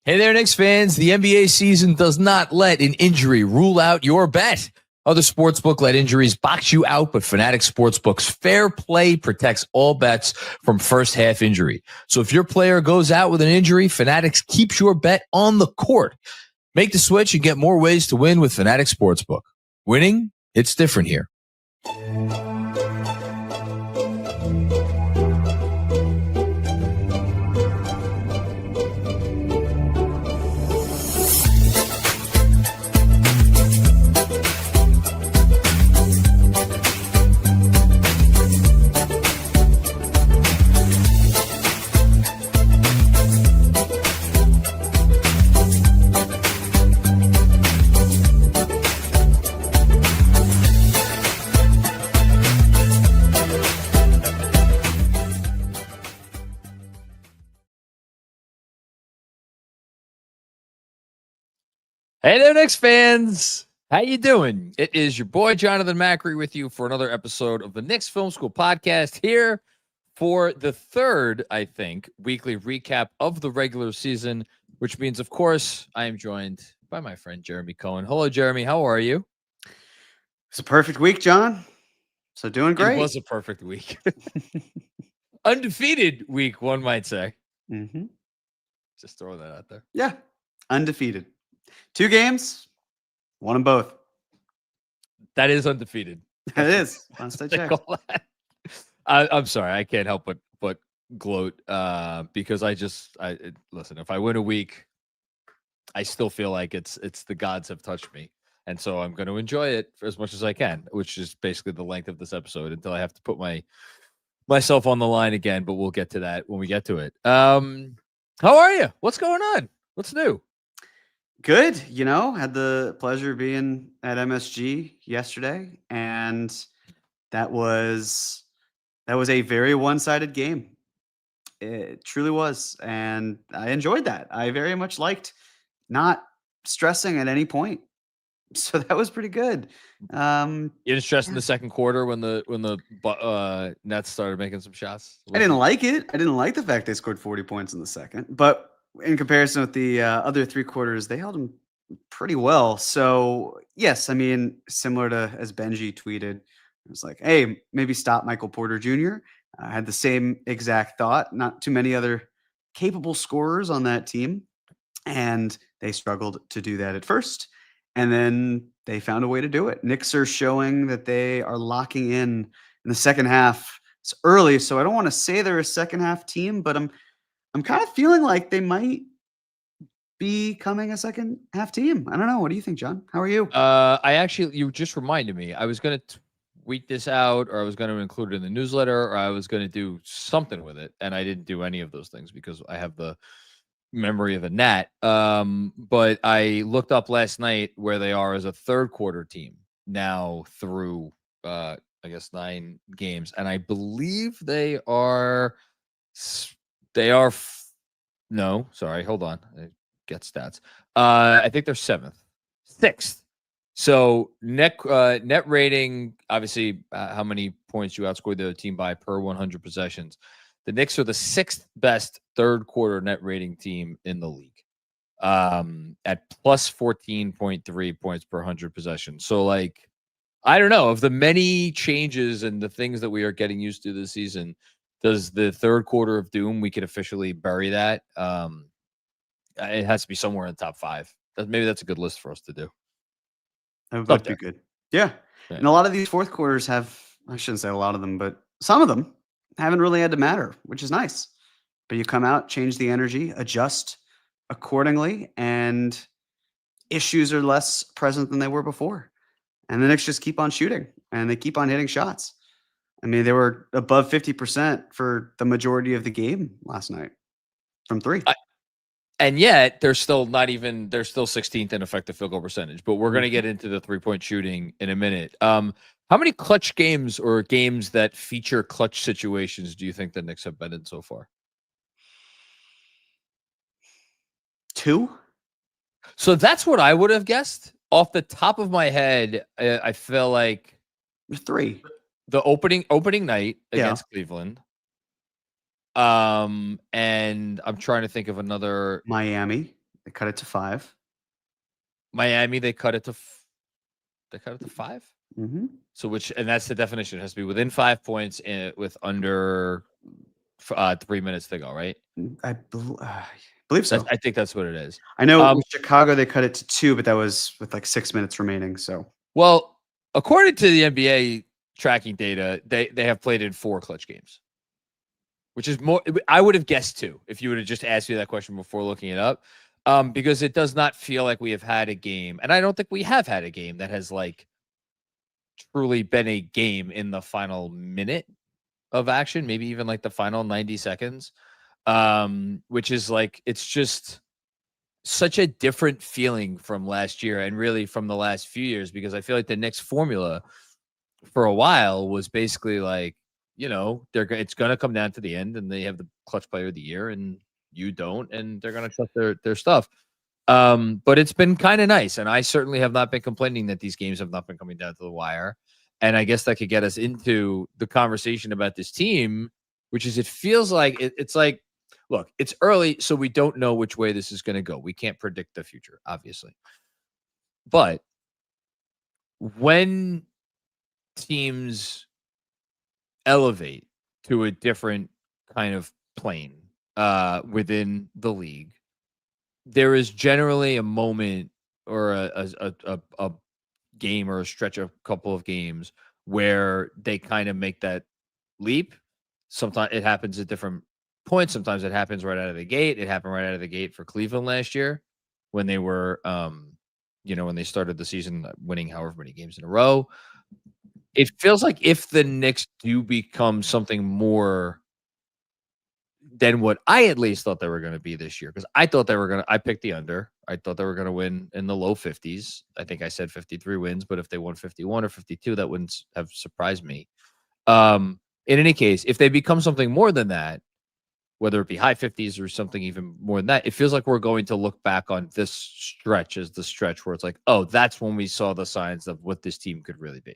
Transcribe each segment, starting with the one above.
Hey there, Knicks fans. The NBA season does not let an injury rule out your bet. Other sportsbook let injuries box you out, but Fanatics Sportsbook's fair play protects all bets from first half injury. So if your player goes out with an injury, Fanatics keeps your bet on the court. Make the switch and get more ways to win with Fanatics Sportsbook. Winning, it's different here. Hey there, Knicks fans. How you doing? It is your boy, Jonathan Macri, with you for another episode of the Knicks Film School Podcast, here for the third, I think, weekly recap of the regular season, which means, of course, I am joined by my friend, Jeremy Cohen. Hello, Jeremy. How are you? It's a perfect week, John. So doing great. It was a perfect week. Undefeated week, one might say. Mm-hmm. Just throwing that out there. Yeah, undefeated. 2 games, won them both. That is undefeated. That is. Last I checked. I'm sorry. I can't help but gloat because I listen. If I win a week, I still feel like it's the gods have touched me, and so I'm going to enjoy it for as much as I can, which is basically the length of this episode until I have to put myself on the line again. But we'll get to that when we get to it. How are you? What's going on? What's new? Good. Had the pleasure of being at MSG yesterday, and that was a very one-sided game. It truly was, and I enjoyed that. I very much liked not stressing at any point, so that was pretty good. You didn't stress in the second quarter when the Nets started making some shots? I didn't like it. I didn't like the fact they scored 40 points in the second, but in comparison with the other 3 quarters, they held them pretty well. So, yes, I mean, similar to as Benji tweeted, it was like, hey, maybe stop Michael Porter Jr. I had the same exact thought. Not too many other capable scorers on that team, and they struggled to do that at first. And then they found a way to do it. Knicks are showing that they are locking in the second half. It's early, so I don't want to say they're a second half team, but I'm kind of feeling like they might be becoming a second half team. I don't know. What do you think, John? How are you? You just reminded me. I was going to tweet this out, or I was going to include it in the newsletter, or I was going to do something with it, and I didn't do any of those things because I have the memory of a gnat. But I looked up last night where they are as a third quarter team now through, I guess, 9 games, and I believe they are. No, sorry. Hold on. I get stats. I think they're 6th. So net rating, obviously, how many points you outscored the other team by per 100 possessions. The Knicks are the 6th best third quarter net rating team in the league, at plus 14.3 points per 100 possessions. So, like, I don't know, of the many changes and the things that we are getting used to this season, does the third quarter of doom, we could officially bury that? It has to be somewhere in the top 5. Maybe that's a good list for us to do. That would be good. Yeah. And a lot of these fourth quarters have, I shouldn't say a lot of them, but some of them haven't really had to matter, which is nice. But you come out, change the energy, adjust accordingly, and issues are less present than they were before. And the Knicks just keep on shooting, and they keep on hitting shots. I mean, they were above 50% for the majority of the game last night from 3. And yet they're still 16th in effective field goal percentage, but we're going to get into the 3-point shooting in a minute. How many clutch games or games that feature clutch situations do you think the Knicks have been in so far? 2. So that's what I would have guessed off the top of my head. I feel like 3. The opening night against Cleveland. And I'm trying to think of another. Miami. They cut it to 5. Miami, they cut it to 5. Mm-hmm. So and that's the definition. It has to be within 5 points with under 3 minutes to go, right? I believe so. I think that's what it is. I know in Chicago they cut it to 2, but that was with like 6 minutes remaining. So, well, according to the NBA tracking data, they have played in 4 clutch games, which is more. I would have guessed 2 if you would have just asked me that question before looking it up, because it does not feel like we have had a game, and I don't think we have had a game that has like truly been a game in the final minute of action, maybe even like the final 90 seconds, which is like, it's just such a different feeling from last year and really from the last few years, because I feel like the Knicks formula for a while was basically like, it's going to come down to the end and they have the clutch player of the year and you don't, and they're going to trust their stuff. But it's been kind of nice, and I certainly have not been complaining that these games have not been coming down to the wire. And I guess that could get us into the conversation about this team, which is, it feels like it's like, look, it's early, so we don't know which way this is going to go. We can't predict the future, obviously. But when teams elevate to a different kind of plane within the league, there is generally a moment or a game or a stretch of a couple of games where they kind of make that leap. Sometimes it happens at different points. Sometimes it happens right out of the gate. It happened right out of the gate for Cleveland last year when they were, when they started the season winning however many games in a row. It feels like if the Knicks do become something more than what I at least thought they were going to be this year, because I thought I picked the under. I thought they were going to win in the low 50s. I think I said 53 wins, but if they won 51 or 52, that wouldn't have surprised me. In any case, if they become something more than that, whether it be high 50s or something even more than that, it feels like we're going to look back on this stretch as the stretch where it's like, oh, that's when we saw the signs of what this team could really be.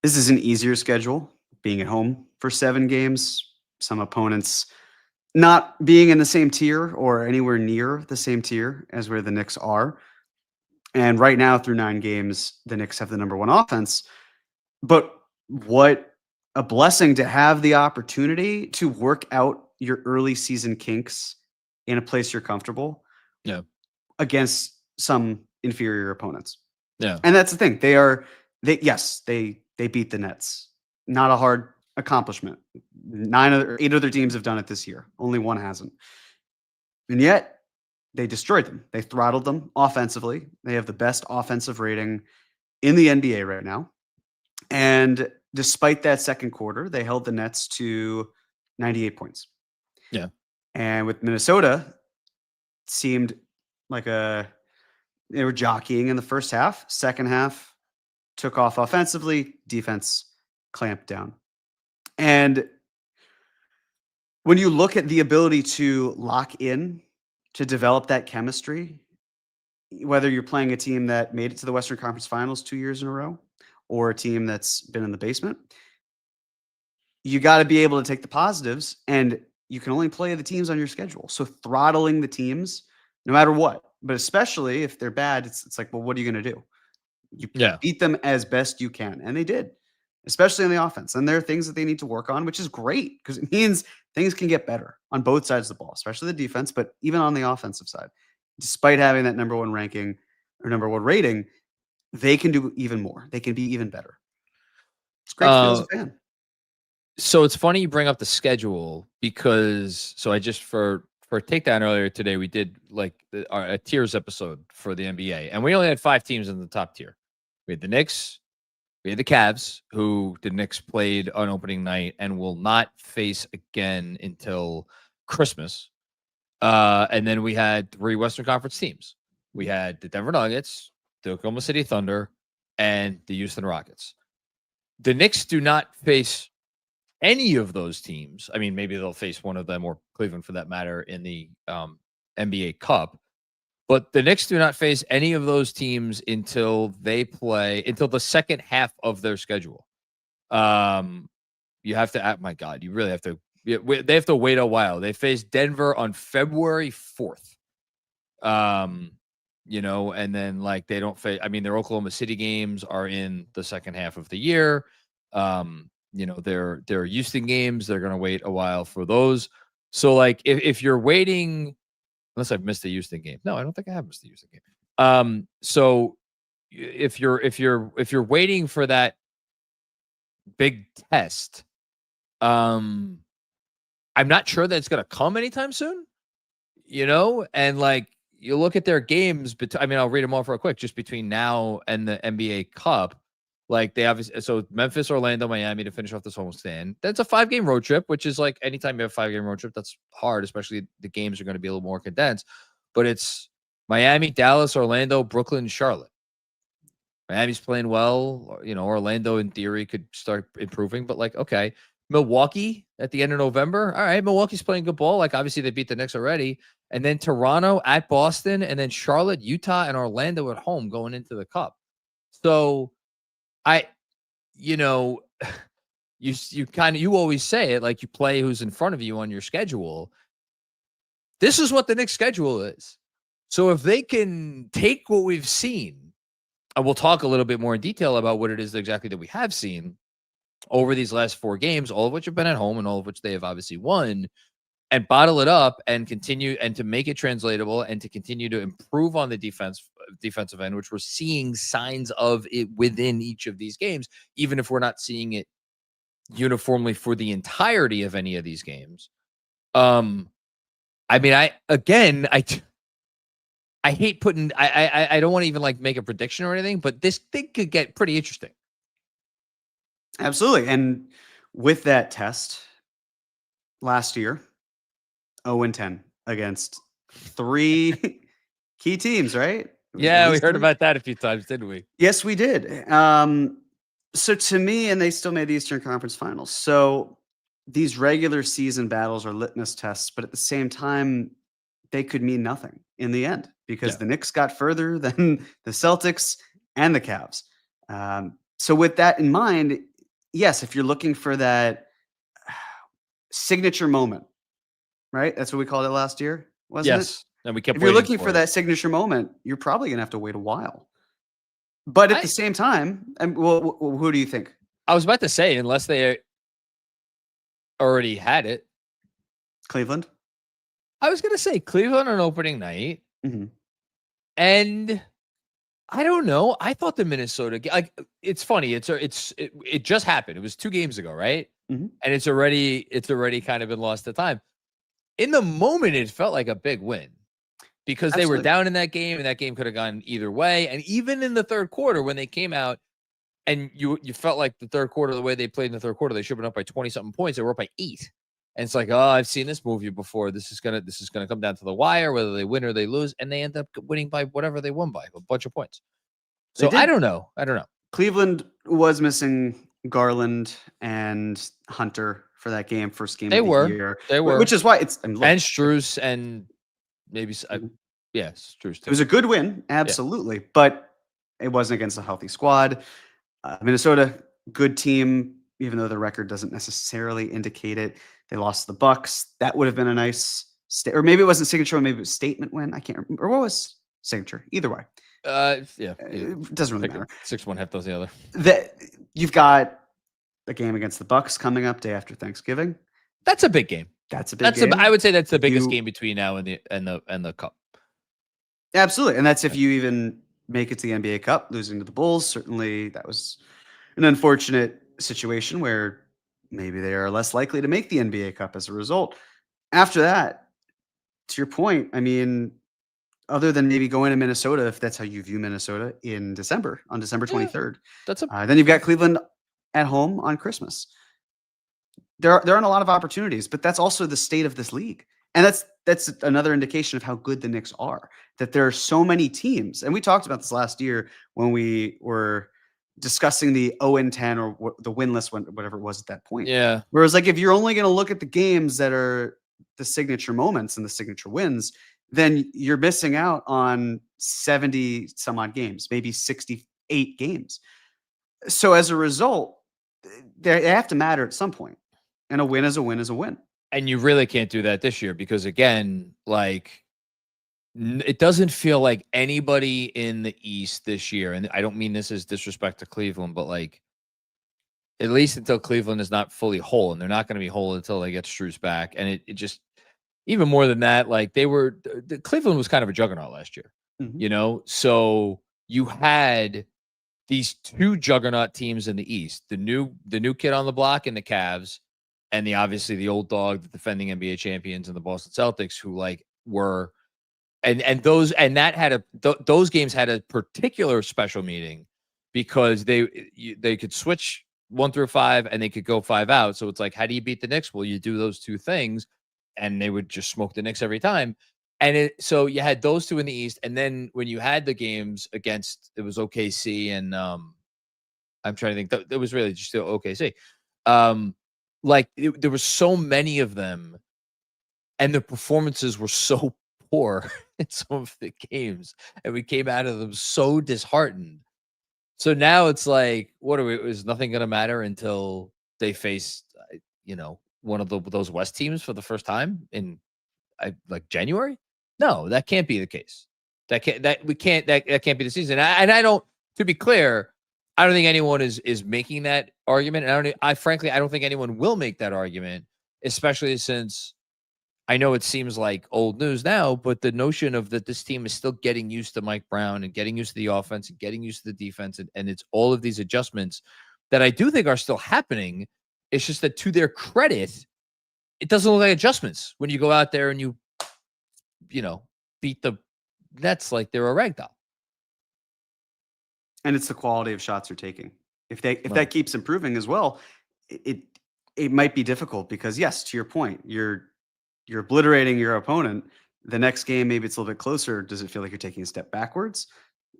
This is an easier schedule, being at home for 7 games. Some opponents not being in the same tier or anywhere near the same tier as where the Knicks are. And right now, through 9 games, the Knicks have the number 1 offense. But what a blessing to have the opportunity to work out your early season kinks in a place you're comfortable. Yeah. Against some inferior opponents. Yeah. And that's the thing. They beat the Nets. Not a hard accomplishment. 8 other teams have done it this year. Only 1 hasn't. And yet they destroyed them. They throttled them offensively. They have the best offensive rating in the NBA right now. And despite that second quarter, they held the Nets to 98 points. Yeah. And with Minnesota, it seemed like they were jockeying in the first half. Second half, took off offensively. Defense clamped down. And when you look at the ability to lock in, to develop that chemistry, whether you're playing a team that made it to the Western Conference Finals 2 years in a row or a team that's been in the basement, you got to be able to take the positives, and you can only play the teams on your schedule. So throttling the teams, no matter what, but especially if they're bad, it's like, well, what are you going to do? You beat them as best you can. And they did, especially on the offense. And there are things that they need to work on, which is great because it means things can get better on both sides of the ball, especially the defense, but even on the offensive side. Despite having that number 1 ranking or number 1 rating, they can do even more. They can be even better. It's great to feel as a fan. So it's funny you bring up the schedule because I just for Takedown earlier today, we did like a tiers episode for the NBA, and we only had 5 teams in the top tier. We had the Knicks, we had the Cavs, who the Knicks played on opening night and will not face again until Christmas. And then we had 3 Western Conference teams. We had the Denver Nuggets, the Oklahoma City Thunder, and the Houston Rockets. The Knicks do not face any of those teams. I mean, maybe they'll face one of them or Cleveland for that matter in the NBA Cup. But the Knicks do not face any of those teams until the second half of their schedule. You have to, my God, you really have to. They have to wait a while. They face Denver on February 4th. And then like they don't face. I mean, their Oklahoma City games are in the second half of the year. Their Houston games, they're gonna wait a while for those. So like if you're waiting, unless I've missed the Houston game. No, I don't think I have missed the Houston game. So if you're waiting for that big test, I'm not sure that it's gonna come anytime soon. And like you look at their games, but I mean, I'll read them all real quick. Just between now and the NBA Cup, like they obviously so Memphis, Orlando, Miami to finish off this homestand. That's a 5-game road trip, which is like anytime you have a 5-game road trip, that's hard, especially the games are going to be a little more condensed. But it's Miami, Dallas, Orlando, Brooklyn, Charlotte. Miami's playing well. Orlando in theory could start improving, but like, okay. Milwaukee at the end of November. All right, Milwaukee's playing good ball. Like obviously they beat the Knicks already. And then Toronto at Boston, and then Charlotte, Utah, and Orlando at home going into the Cup. So you always say it like you play who's in front of you on your schedule. This is what the Knicks schedule is. So if they can take what we've seen, and we'll talk a little bit more in detail about what it is exactly that we have seen over these last 4 games, all of which have been at home and all of which they have obviously won, and bottle it up and continue and to make it translatable and to continue to improve on the defensive end, which we're seeing signs of it within each of these games, even if we're not seeing it uniformly for the entirety of any of these games. I hate putting, I don't want to even like make a prediction or anything, but this thing could get pretty interesting. Absolutely. And with that test last year, 0-10 against 3 key teams, right? Yeah, we heard about that a few times, didn't we? Yes, we did. So to me, and they still made the Eastern Conference Finals. So these regular season battles are litmus tests, but at the same time, they could mean nothing in the end because the Knicks got further than the Celtics and the Cavs. So with that in mind, yes, if you're looking for that signature moment, right? That's what we called it last year, wasn't it? Yes. And we kept If you're looking for that signature moment, you're probably going to have to wait a while. But at the same time, and who do you think? I was about to say, unless they already had it. Cleveland? I was going to say Cleveland on opening night. Mm-hmm. And I don't know. I thought the Minnesota, like, it's funny. It just happened. It was 2 games ago, right? Mm-hmm. And it's already kind of been lost to time. In the moment, it felt like a big win because they were down in that game, and that game could have gone either way. And even in the third quarter, when they came out, and you felt like the third quarter, the way they played in the third quarter, they should have been up by 20-something points. They were up by 8. And it's like, oh, I've seen this movie before. This is gonna come down to the wire, whether they win or they lose, and they end up winning by whatever they won by, a bunch of points. So I don't know. Cleveland was missing Garland and Hunter for that game, first game of the year. They were. Which is why it's... And Strus and maybe... yes, Strus too. It was a good win, absolutely. Yeah. But it wasn't against a healthy squad. Minnesota, good team, even though the record doesn't necessarily indicate it. They lost the Bucks. That would have been a nice... or maybe it wasn't signature, maybe it was statement win. I can't remember. Or what was signature? Either way. It doesn't really matter. 6-1, half does the other. You've got a game against the Bucks coming up day after Thanksgiving. That's a big game. That's a big game. I would say that's the biggest game between now and the Cup. Absolutely, and that's if you even make it to the NBA Cup. Losing to the Bulls, certainly that was an unfortunate situation where maybe they are less likely to make the NBA Cup as a result. After that, to your point, I mean, other than maybe going to Minnesota, if that's how you view Minnesota, on December 23rd. Then you've got Cleveland at home on Christmas. There aren't a lot of opportunities, but that's also the state of this league. And that's another indication of how good the Knicks are, that there are so many teams. And we talked about this last year when we were discussing the 0-10 or the winless, whatever it was at that point. Yeah. Whereas like, if you're only going to look at the games that are the signature moments and the signature wins, then you're missing out on 70 some odd games, maybe 68 games. So as a result, they have to matter at some point. And a win is a win is a win. And you really can't do that this year because, again, like It doesn't feel like anybody in the East this year, and I don't mean this as disrespect to Cleveland, but like at least until Cleveland is not fully whole, and they're not going to be whole until they get Strus back. And it just even more than that, like Cleveland was kind of a juggernaut last year, So you had these two juggernaut teams in the East, the new kid on the block in the Cavs, and obviously the old dog, the defending NBA champions in the Boston Celtics, who like were those games had a particular special meaning because they could switch 1 through 5 and they could go 5 out. So it's like, how do you beat the Knicks? Well, you do those two things, and they would just smoke the Knicks every time. And so you had those two in the East, and then when you had the games against, it was OKC and I'm trying to think, it was really just OKC. There were so many of them, and the performances were so poor in some of the games, and we came out of them so disheartened. So now it's like, is nothing going to matter until they face, one of those West teams for the first time in January? No, that can't be the case. That can't be the season. And I don't, to be clear, I don't think anyone is making that argument. And I frankly don't think anyone will make that argument, especially since I know it seems like old news now, but the notion of that this team is still getting used to Mike Brown and getting used to the offense and getting used to the defense. And it's all of these adjustments that I do think are still happening. It's just that, to their credit, it doesn't look like adjustments when you go out there and you beat the Nets like they're a ragdoll. And it's the quality of shots you're taking. If that keeps improving as well, it might be difficult because, yes, to your point, you're obliterating your opponent. The next game, maybe it's a little bit closer. Does it feel like you're taking a step backwards?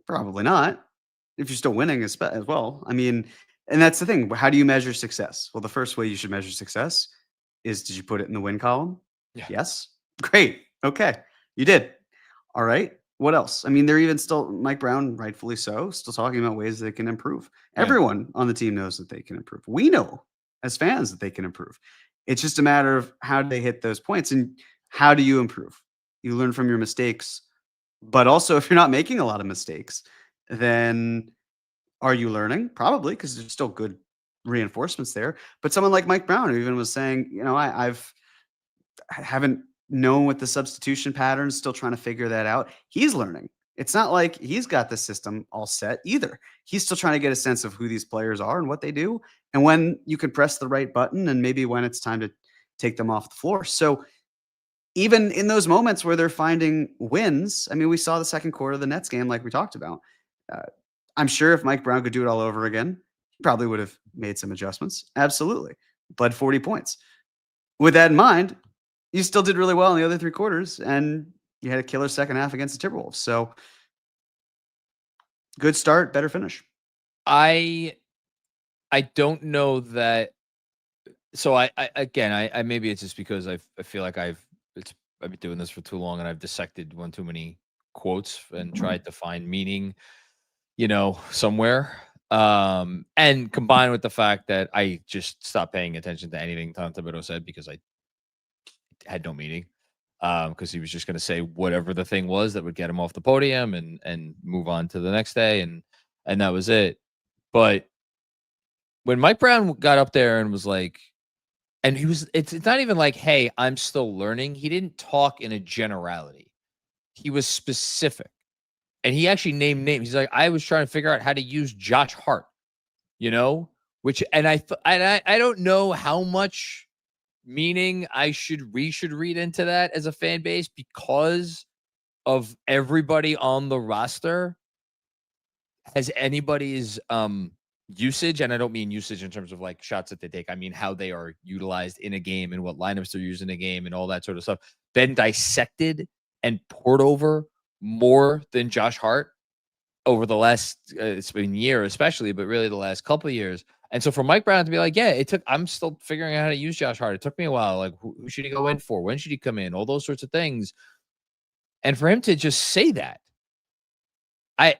Probably not. If you're still winning as well. I mean, and that's the thing. How do you measure success? Well, the first way you should measure success is, did you put it in the win column? Yeah. Yes. Great. Okay. You did. All right. What else? I mean, they're even still, Mike Brown, rightfully so, still talking about ways they can improve. Yeah. Everyone on the team knows that they can improve. We know as fans that they can improve. It's just a matter of how do they hit those points, and how do you improve? You learn from your mistakes, but also if you're not making a lot of mistakes, then are you learning? Probably, because there's still good reinforcements there. But someone like Mike Brown, who even was saying, I haven't known what the substitution patterns, still trying to figure that out. He's learning. It's not like he's got the system all set either. He's still trying to get a sense of who these players are and what they do, and when you can press the right button, and maybe when it's time to take them off the floor. So even in those moments where they're finding wins, I mean, we saw the second quarter of the Nets game, like we talked about. I'm sure if Mike Brown could do it all over again, he probably would have made some adjustments. Absolutely. Bled 40 points. With that in mind, you still did really well in the other 3 quarters, and you had a killer second half against the Timberwolves. So good start, better finish. I don't know that. So I maybe it's just because I feel like I've been doing this for too long, and I've dissected one too many quotes and tried to find meaning, somewhere. And combined with the fact that I just stopped paying attention to anything Tom Thibodeau said because I had no meaning. Because he was just going to say whatever the thing was that would get him off the podium and move on to the next day, and that was it. But when Mike Brown got up there and was like, and it's not even like, hey, I'm still learning. He didn't talk in a generality. He was specific, and he actually named names. He's like, I was trying to figure out how to use Josh Hart, which, and I don't know how much meaning we should read into that as a fan base because of everybody on the roster. Has anybody's usage, and I don't mean usage in terms of like shots that they take, I mean how they are utilized in a game and what lineups they're using in a game and all that sort of stuff, been dissected and poured over more than Josh Hart over the last it's been year especially, but really the last couple of years. And so for Mike Brown to be like, yeah, I'm still figuring out how to use Josh Hart. It took me a while. Like, who should he go in for? When should he come in? All those sorts of things. And for him to just say that, I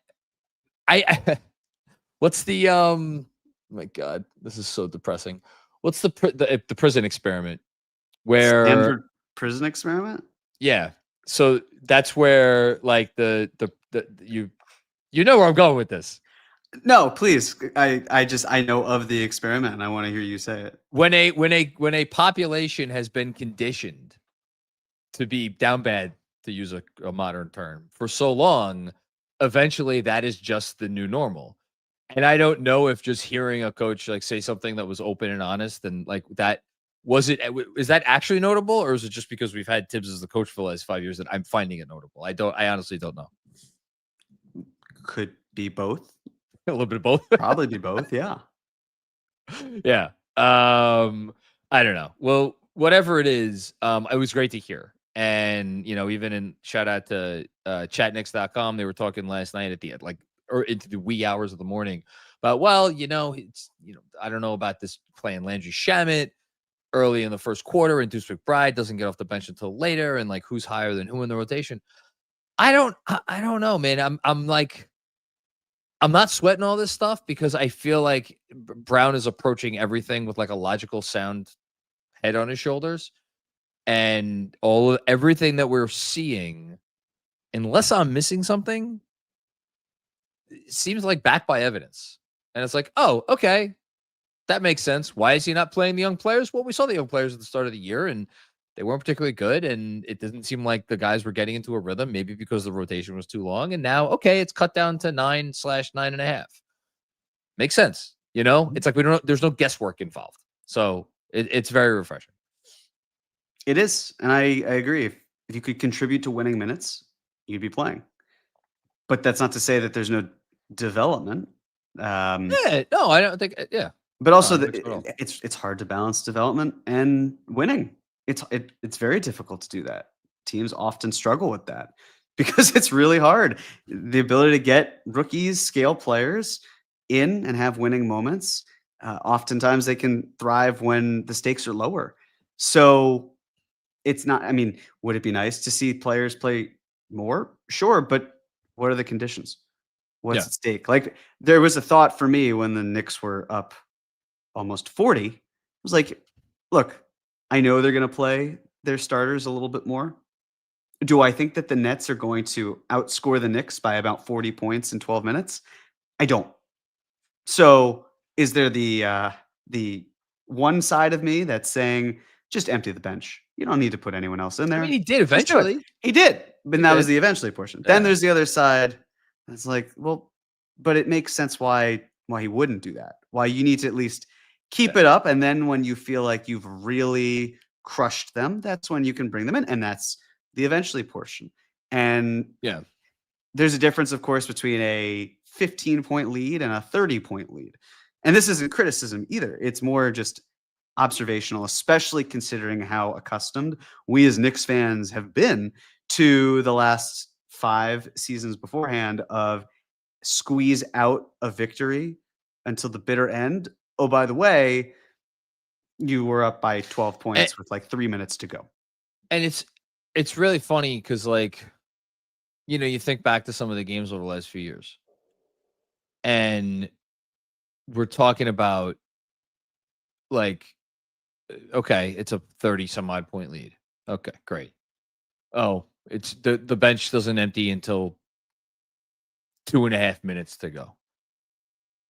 what's the oh my God, this is so depressing. What's the prison experiment where Stanford prison experiment? Yeah. So that's where like the you know where I'm going with this. No, please. I know of the experiment and I want to hear you say it. When a population has been conditioned to be down bad, to use a modern term, for so long, eventually that is just the new normal. And I don't know if just hearing a coach like say something that was open and honest and like that is that actually notable, or is it just because we've had Tibbs as the coach for the last 5 years that I'm finding it notable? I honestly don't know. Could be both. A little bit of both. Probably be both. Yeah. Yeah. I don't know. Well, whatever it is, it was great to hear. And, even in shout out to chatnicks.com, they were talking last night at the like or into the wee hours of the morning about, well, it's I don't know about this playing Landry Shamet early in the first quarter, and Deuce McBride doesn't get off the bench until later, and like who's higher than who in the rotation. I don't know, man. I'm like, I'm not sweating all this stuff because I feel like Brown is approaching everything with like a logical, sound head on his shoulders, and everything that we're seeing, unless I'm missing something, it seems like backed by evidence. And it's like, oh, okay, that makes sense. Why is he not playing the young players? Well, we saw the young players at the start of the year, and they weren't particularly good, and it didn't seem like the guys were getting into a rhythm, maybe because the rotation was too long. And now, okay, it's cut down to 9/9.5. Makes sense. It's like there's no guesswork involved. So it's very refreshing. It is. And I agree. If you could contribute to winning minutes, you'd be playing. But that's not to say that there's no development. Yeah, no, I don't think. Yeah. But also, No, it's hard to balance development and winning. It's very difficult to do that. Teams often struggle with that because it's really hard. The ability to get rookies, scale players in and have winning moments. Oftentimes they can thrive when the stakes are lower. So it's not, I mean, would it be nice to see players play more? Sure. But what are the conditions? What's at stake? Like there was a thought for me when the Knicks were up almost 40. I was like, look, I know they're going to play their starters a little bit more. Do I think that the Nets are going to outscore the Knicks by about 40 points in 12 minutes? I don't. So is there the one side of me that's saying, just empty the bench. You don't need to put anyone else in there. I mean, he did eventually. He did. But that was the eventually portion. Then there's the other side. It's like, well, but it makes sense why he wouldn't do that. Why you need to at least keep it up. And then when you feel like you've really crushed them, that's when you can bring them in. And that's the eventually portion. And there's a difference, of course, between a 15-point lead and a 30-point lead. And this isn't criticism either. It's more just observational, especially considering how accustomed we as Knicks fans have been to the last 5 seasons beforehand of squeeze out a victory until the bitter end. Oh, by the way, you were up by 12 points with like 3 minutes to go. And it's really funny because, like, you think back to some of the games over the last few years, and we're talking about, like, okay, it's a 30 some odd point lead. Okay, great. Oh, it's the bench doesn't empty until 2.5 minutes to go.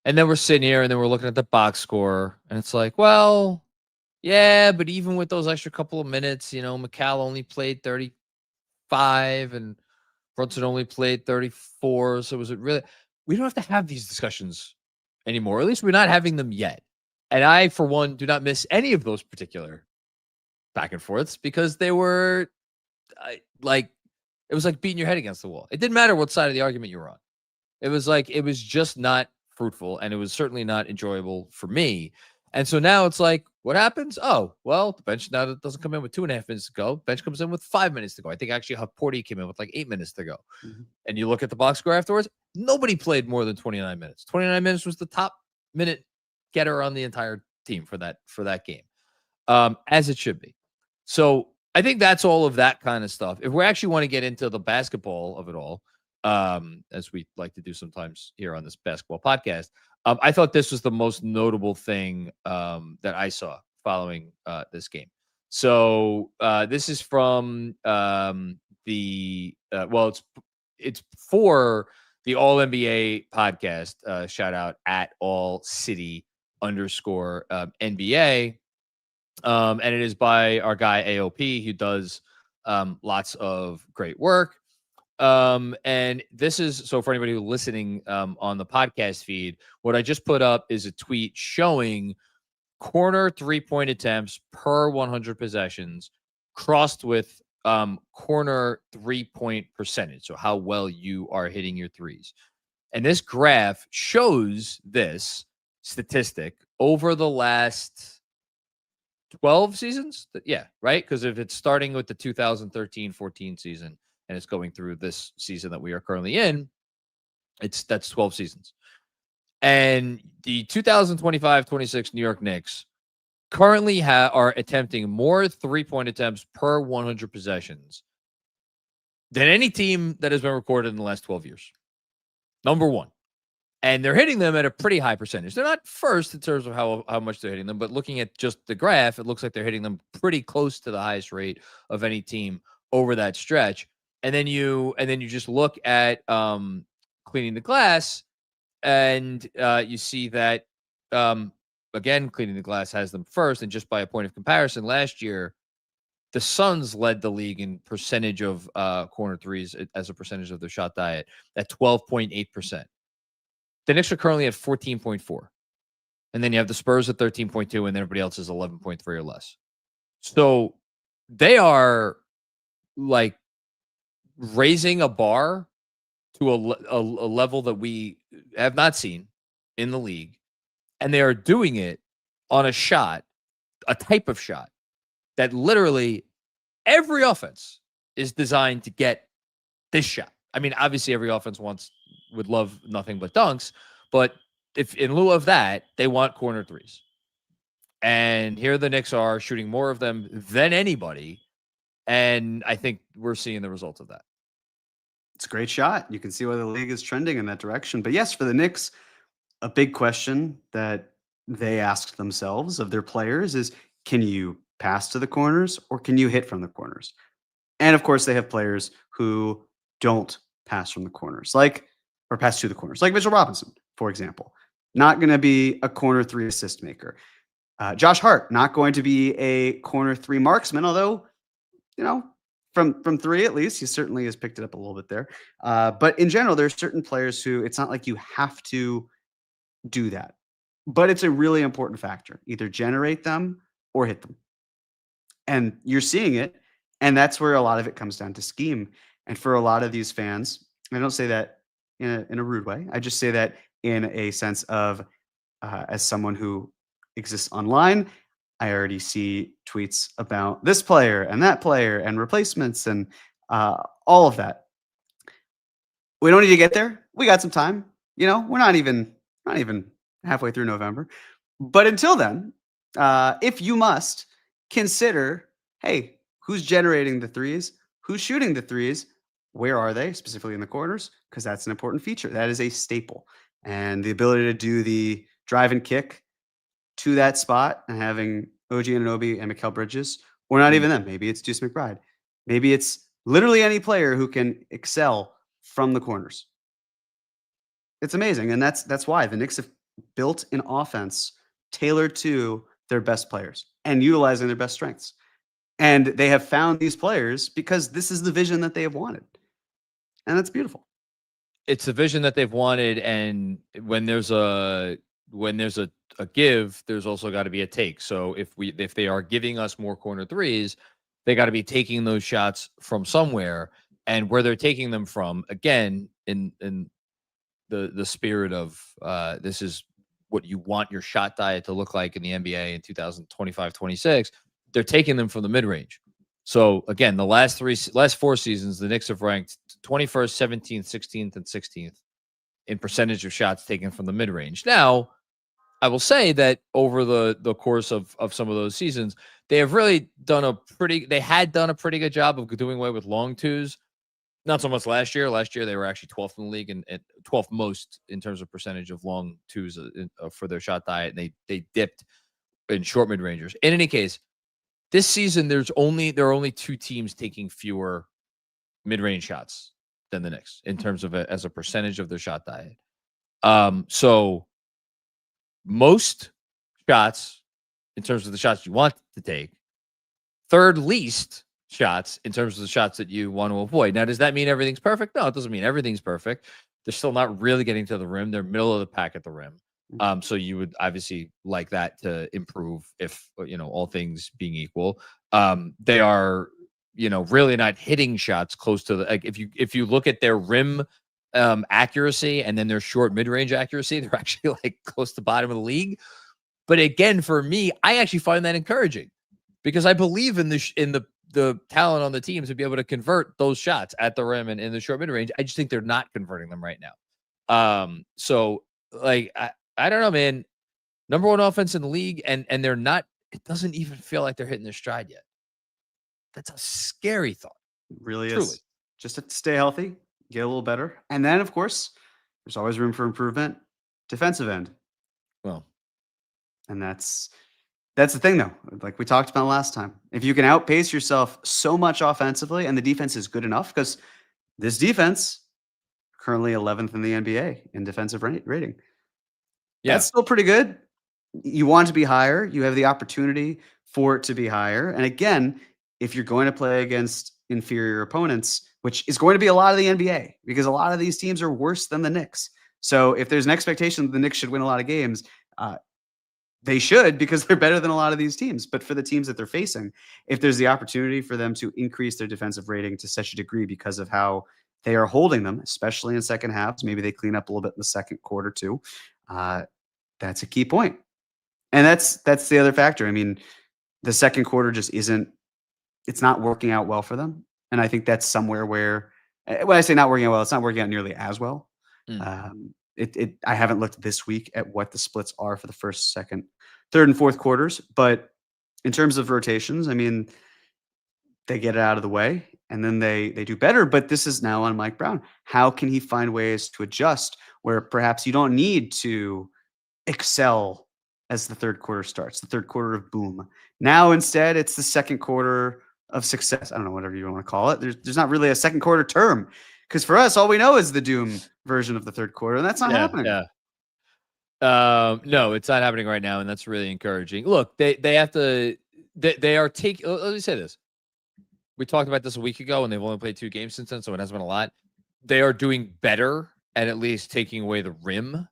And then we're sitting here and then we're looking at the box score, and it's like, well, yeah, but even with those extra couple of minutes, McCall only played 35 and Brunson only played 34. So was it really, we don't have to have these discussions anymore. At least we're not having them yet. And I, for one, do not miss any of those particular back and forths because they were like, it was like beating your head against the wall. It didn't matter what side of the argument you were on. It was like, it was just not fruitful, and it was certainly not enjoyable for me. And so now it's like, what happens? Oh, well, the bench now doesn't come in with 2.5 minutes to go. Bench comes in with 5 minutes to go. I think actually Porty came in with like 8 minutes to go. Mm-hmm. And you look at the box score afterwards, nobody played more than 29 minutes. 29 minutes was the top minute getter on the entire team for that game, as it should be. So I think that's all of that kind of stuff. If we actually want to get into the basketball of it all, as we like to do sometimes here on this basketball podcast, I thought this was the most notable thing that I saw following this game. So this is from the the it's for the All NBA podcast. Shout out at All City _ NBA. And it is by our guy AOP, who does lots of great work. And this is so for anybody who's listening on the podcast feed, what I just put up is a tweet showing corner 3-point attempts per 100 possessions crossed with corner 3-point percentage. So how well you are hitting your threes. And this graph shows this statistic over the last 12 seasons. Yeah, right? Because if it's starting with the 2013-14 season and it's going through this season that we are currently in, that's 12 seasons. And the 2025-26 New York Knicks currently are attempting more 3-point attempts per 100 possessions than any team that has been recorded in the last 12 years. Number one. And they're hitting them at a pretty high percentage. They're not first in terms of how much they're hitting them, but looking at just the graph, it looks like they're hitting them pretty close to the highest rate of any team over that stretch. And then you just look at cleaning the glass, and you see that again, cleaning the glass has them first. And just by a point of comparison, last year, the Suns led the league in percentage of corner threes as a percentage of their shot diet at 12.8%. The Knicks are currently at 14.4. And then you have the Spurs at 13.2, and everybody else is 11.3 or less. So they are like raising a bar to a level that we have not seen in the league. And they are doing it on a shot, a type of shot that literally every offense is designed to get this shot. I mean, obviously every offense would love nothing but dunks, but if in lieu of that, they want corner threes. And here the Knicks are shooting more of them than anybody. And I think we're seeing the results of that. It's a great shot. You can see why the league is trending in that direction. But yes, for the Knicks, a big question that they asked themselves of their players is, can you pass to the corners or can you hit from the corners? And of course, they have players who don't pass from the corners, or pass to the corners, like Mitchell Robinson, for example. Not going to be a corner 3 assist maker. Josh Hart, not going to be a corner 3 marksman, although, from 3 at least, he certainly has picked it up a little bit there. But in general, there are certain players who it's not like you have to do that. But it's a really important factor. Either generate them or hit them. And you're seeing it. And that's where a lot of it comes down to scheme. And for a lot of these fans, I don't say that in a rude way. I just say that in a sense of, as someone who exists online, I already see tweets about this player and that player and replacements and all of that. We don't need to get there. We got some time. We're not even halfway through November. But until then, if you must consider, hey, who's generating the threes? Who's shooting the threes? Where are they, specifically in the corners? Because that's an important feature. That is a staple. And the ability to do the drive and kick to that spot and having OG Anunoby and Mikal Bridges, or not even them. Maybe it's Deuce McBride. Maybe it's literally any player who can excel from the corners. It's amazing. And that's why the Knicks have built an offense tailored to their best players and utilizing their best strengths. And they have found these players because this is the vision that they have wanted. And that's beautiful. It's the vision that they've wanted. And when there's a give, there's also got to be a take. So if they are giving us more corner threes, they got to be taking those shots from somewhere. And where they're taking them from, again, in the spirit of this is what you want your shot diet to look like in the NBA in 2025-26, they're taking them from the mid-range. So again, the last 4 seasons, the Knicks have ranked 21st, 17th, 16th, and 16th in percentage of shots taken from the mid-range. Now, I will say that over the course of some of those seasons, they have really done a pretty good job of doing away with long twos. Not so much last year. Last year, they were actually 12th in the league and 12th most in terms of percentage of long twos for their shot diet. And they dipped in short mid-rangers. In any case, this season, there are only 2 teams taking fewer mid-range shots than the Knicks in terms of as a percentage of their shot diet. So most shots in terms of the shots you want to take, third least shots in terms of the shots that you want to avoid. Now, does that mean everything's perfect? No, it doesn't mean everything's perfect. They're still not really getting to the rim. They're middle of the pack at the rim. So you would obviously like that to improve if, all things being equal. They are, really not hitting shots close to the, like if you look at their rim accuracy and then their short mid-range accuracy, they're actually like close to the bottom of the league. But again, for me, I actually find that encouraging because I believe in the talent on the team to be able to convert those shots at the rim and in the short mid-range. I just think they're not converting them right now. So like, I don't know, man. Number one offense in the league, and they're not, it doesn't even feel like they're hitting their stride yet. That's a scary thought. It really Truly. is. Just to stay healthy, get a little better. And then, of course, there's always room for improvement. Defensive end. Well, and that's the thing, though. Like we talked about last time. If you can outpace yourself so much offensively and the defense is good enough, because this defense currently 11th in the NBA in defensive rating. yeah. That's still pretty good. You want to be higher. You have the opportunity for it to be higher. And again, if you're going to play against inferior opponents, which is going to be a lot of the NBA, because a lot of these teams are worse than the Knicks. So if there's an expectation that the Knicks should win a lot of games, they should, because they're better than a lot of these teams. But for the teams that they're facing, if there's the opportunity for them to increase their defensive rating to such a degree because of how they are holding them, especially in second halves, maybe they clean up a little bit in the second quarter too. That's a key point. And that's the other factor. I mean, the second quarter just it's not working out well for them. And I think that's somewhere where, when I say not working out well, it's not working out nearly as well. I haven't looked this week at what the splits are for the first, second, third, and fourth quarters. But in terms of rotations, I mean, they get it out of the way and then they do better. But this is now on Mike Brown. How can he find ways to adjust where perhaps you don't need to excel as the third quarter starts, the third quarter of boom. Now, instead, it's the second quarter of success. I don't know, whatever you want to call it. There's not really a second quarter term, because for us, all we know is the doom version of the third quarter, and that's not happening. Yeah. No, it's not happening right now, and that's really encouraging. Look, they have to. They are taking. Let me say this. We talked about this a week ago, and they've only played 2 games since then, so it hasn't been a lot. They are doing better at least taking away the rim,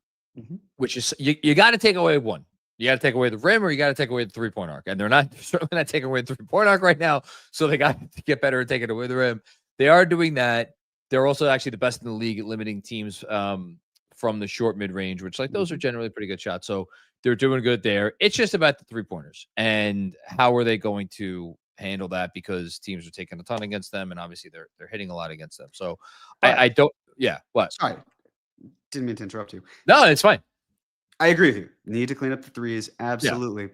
which is you got to take away one. You got to take away the rim, or you got to take away the 3-point arc, and they're certainly not taking away the 3-point arc right now. So they got to get better at taking away the rim. They are doing that. They're also actually the best in the league at limiting teams from the short mid range, which those are generally pretty good shots. So they're doing good there. It's just about the 3-pointers and how are they going to handle that, because teams are taking a ton against them, and obviously they're hitting a lot against them. So I don't. Yeah. What? Sorry, didn't mean to interrupt you. No, it's fine. I agree with you. Need to clean up the threes, absolutely. Yeah.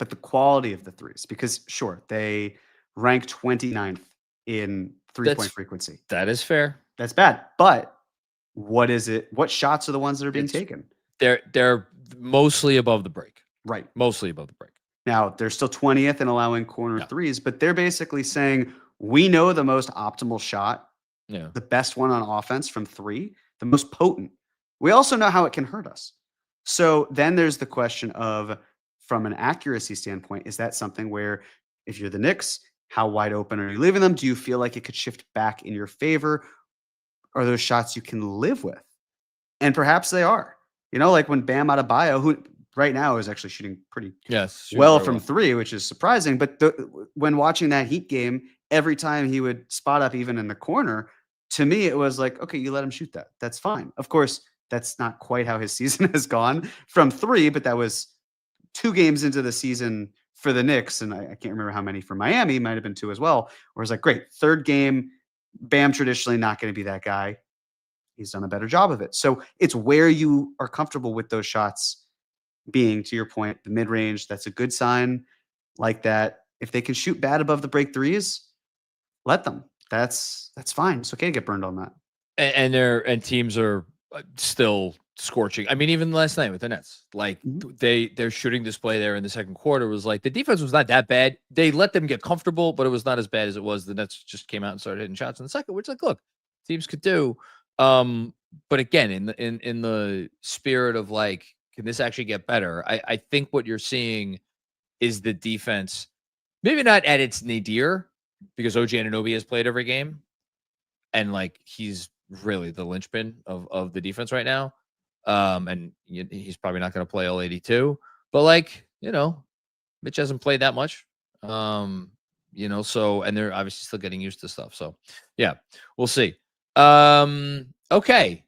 But the quality of the threes, because sure, they rank 29th in 3-point frequency. That is fair. That's bad. But what is it? What shots are the ones that are being taken? They're mostly above the break. Right. Mostly above the break. Now, they're still 20th in allowing corner threes, but they're basically saying, we know the most optimal shot, the best one on offense from 3, the most potent. We also know how it can hurt us. So then there's the question of, from an accuracy standpoint, is that something where if you're the Knicks, how wide open are you leaving them? Do you feel like it could shift back in your favor? Are those shots you can live with? And perhaps they are. Like when Bam Adebayo, who right now is actually shooting pretty well from 3, which is surprising. But when watching that Heat game, every time he would spot up even in the corner, to me, it was like, okay, you let him shoot that. That's fine. Of course, that's not quite how his season has gone from 3, but that was 2 games into the season for the Knicks. And I can't remember how many for Miami, might have been 2 as well. Where it's like, great, 3rd game, Bam traditionally not going to be that guy. He's done a better job of it. So it's where you are comfortable with those shots being, to your point, the mid-range. That's a good sign like that. If they can shoot bad above the break threes, let them. That's fine. It's okay to get burned on that. And teams are still scorching. I mean, even last night with the Nets, like their shooting display there in the second quarter was like the defense was not that bad. They let them get comfortable, but it was not as bad as it was. The Nets just came out and started hitting shots in the second, which like, look, teams could do. But again, in the spirit of like, can this actually get better? I think what you're seeing is the defense, maybe not at its nadir, because OG Anunoby has played every game, and like he's really the linchpin of the defense right now. And he's probably not going to play all 82, but like, Mitch hasn't played that much. So, and they're obviously still getting used to stuff. So yeah, we'll see. Okay.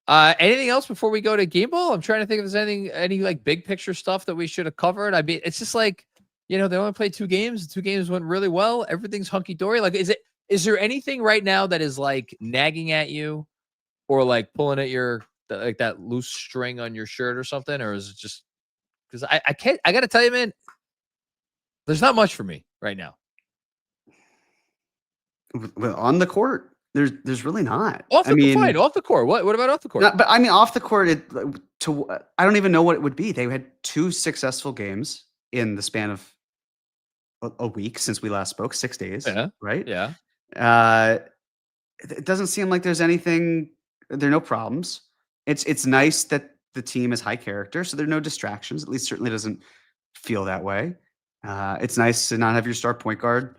Anything else before we go to game ball? I'm trying to think if there's any like big picture stuff that we should have covered. I mean, it's just like, they only played 2 games. The 2 games went really well. Everything's hunky dory. Like, is there anything right now that is like nagging at you or like pulling at your, like that loose string on your shirt or something? Or is it just because I got to tell you, man, there's not much for me right now. Well, on the court, there's really not. Fine. Off the court. What about off the court? No, but I mean, off the court, I don't even know what it would be. They had 2 successful games in the span of a week since we last spoke, 6 days. Yeah. Right. Yeah. It doesn't seem like there's anything. There are no problems. It's nice that the team is high character, so there are no distractions. At least certainly doesn't feel that way. It's nice to not have your star point guard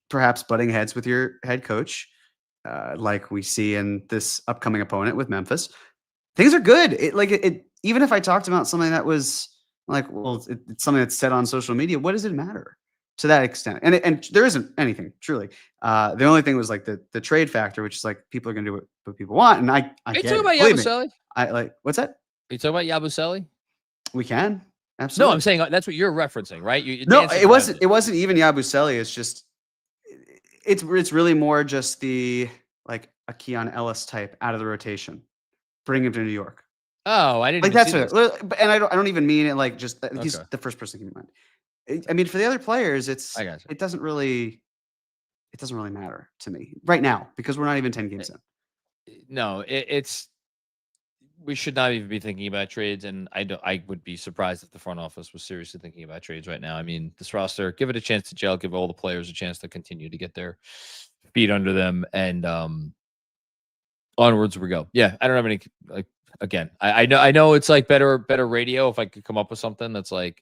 perhaps butting heads with your head coach, like we see in this upcoming opponent with Memphis. Things are good. Even if I talked about something that was like, well, it's something that's said on social media, what does it matter to that extent? And there isn't anything truly. The only thing was like the trade factor, which is like people are going to do what people want. And I Are you get talking it. about Believe me. Yabusele? What's that? Are you talking about Yabusele? We can. Absolutely. No, I'm saying that's what you're referencing, right? No, it wasn't even Yabusele. It's just, it's really more just the like a Keon Ellis type out of the rotation, bring him to New York. Oh, I didn't like even that's see what, and I don't even mean it like just he's Okay. the first person to keep in mind. I mean, for the other players, it doesn't really matter to me right now because we're not even 10 games in. No, we should not even be thinking about trades, and I would be surprised if the front office was seriously thinking about trades right now. I mean, this roster, give it a chance to gel, give all the players a chance to continue to get their feet under them, and onwards we go. Yeah, I don't have any. Like, again, I know it's like better radio if I could come up with something that's like,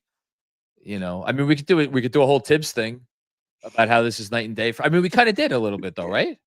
I mean, we could do it. We could do a whole Tibbs thing about how this is night and day. I mean, we kind of did a little bit though, right?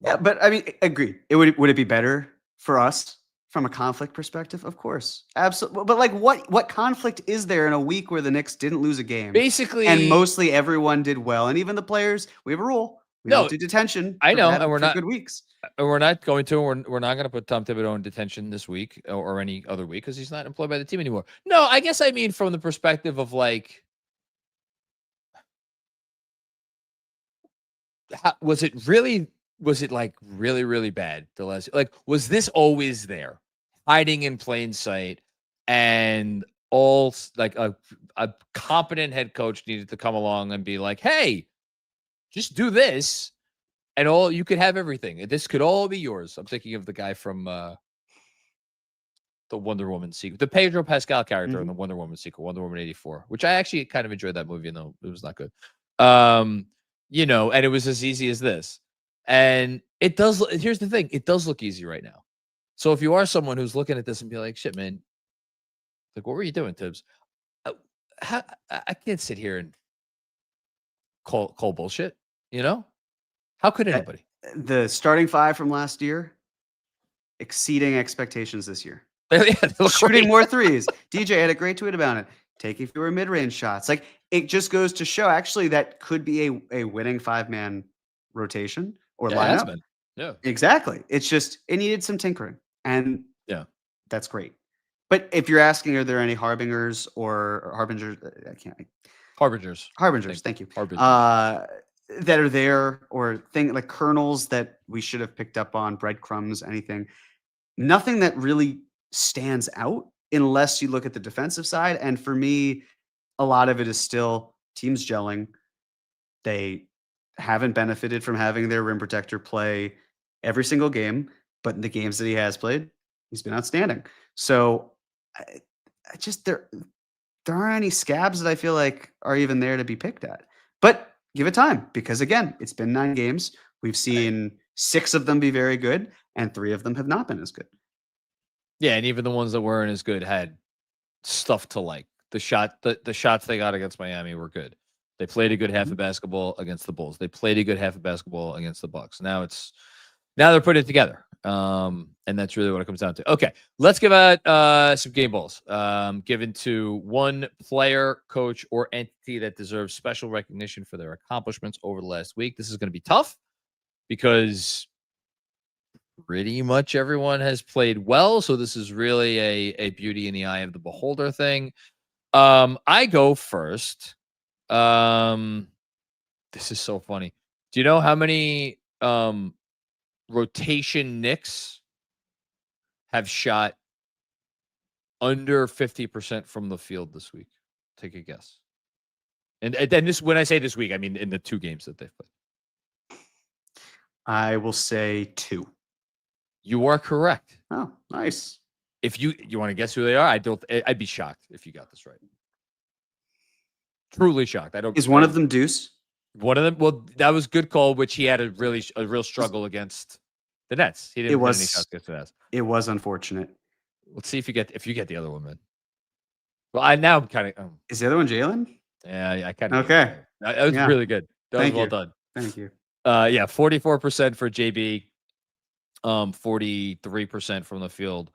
Yeah, but I mean, agree. Would it be better for us? From a conflict perspective, of course. Absolutely. But like what conflict is there in a week where the Knicks didn't lose a game? Basically, and mostly everyone did well. And even the players, we have a rule. We don't do detention. I know, and we're not good weeks. We're not going to. We're not going to put Tom Thibodeau in detention this week or any other week because he's not employed by the team anymore. No, I guess I mean from the perspective of like, was it like really, really bad? Was this always there, hiding in plain sight, and all like a competent head coach needed to come along and be like, hey, just do this, and all you could have everything. This could all be yours. I'm thinking of the guy from the Wonder Woman sequel, the Pedro Pascal character in the Wonder Woman sequel, Wonder Woman 84, which I actually kind of enjoyed that movie, though it was not good. And it was as easy as this. And it does. Here's the thing. It does look easy right now. So if you are someone who's looking at this and be like, shit, man, like, what were you doing, Tibbs? I can't sit here and call bullshit. How could anybody? The starting 5 from last year exceeding expectations this year. Shooting more threes. DJ had a great tweet about it. Taking fewer mid-range shots. Like, it just goes to show actually that could be a winning 5-man rotation or lineup. Yeah, exactly. It's just it needed some tinkering, and that's great. But if you're asking, are there any harbingers or harbingers? Harbingers. Thank you. That are there or like kernels that we should have picked up on, breadcrumbs, anything. Nothing that really stands out unless you look at the defensive side. And for me, a lot of it is still teams gelling. They haven't benefited from having their rim protector play every single game, but in the games that he has played, he's been outstanding. So I just there aren't any scabs that I feel like are even there to be picked at. But give it time, because again, it's been 9 games. We've seen 6 of them be very good, and 3 of them have not been as good. Yeah, and even the ones that weren't as good had stuff to like. The shots they got against Miami were good. They played a good half of basketball against the Bulls. They played a good half of basketball against the Bucks. Now they're putting it together. And that's really what it comes down to. Okay, let's give out some game balls given to one player, coach, or entity that deserves special recognition for their accomplishments over the last week. This is going to be tough because pretty much everyone has played well. So this is really a beauty in the eye of the beholder thing. I go first. This is so funny. Do you know how many rotation Knicks have shot under 50% from the field this week? Take a guess. And then this, when I say this week, I mean in the 2 games that they've played. I will say 2. You are correct. Oh, nice. If you want to guess who they are, I'd be shocked if you got this right. Truly shocked. Is one of them Deuce? One of them. Well, that was good call, which he had a real struggle against the Nets. He didn't hit any shots against the Nets. It was unfortunate. Let's see if you get the other one, man. Well, I'm kind of. Is the other one Jalen? Yeah, I kind of. Okay. That was really good. That was well done. Thank you. 44% for JB, 43% from the field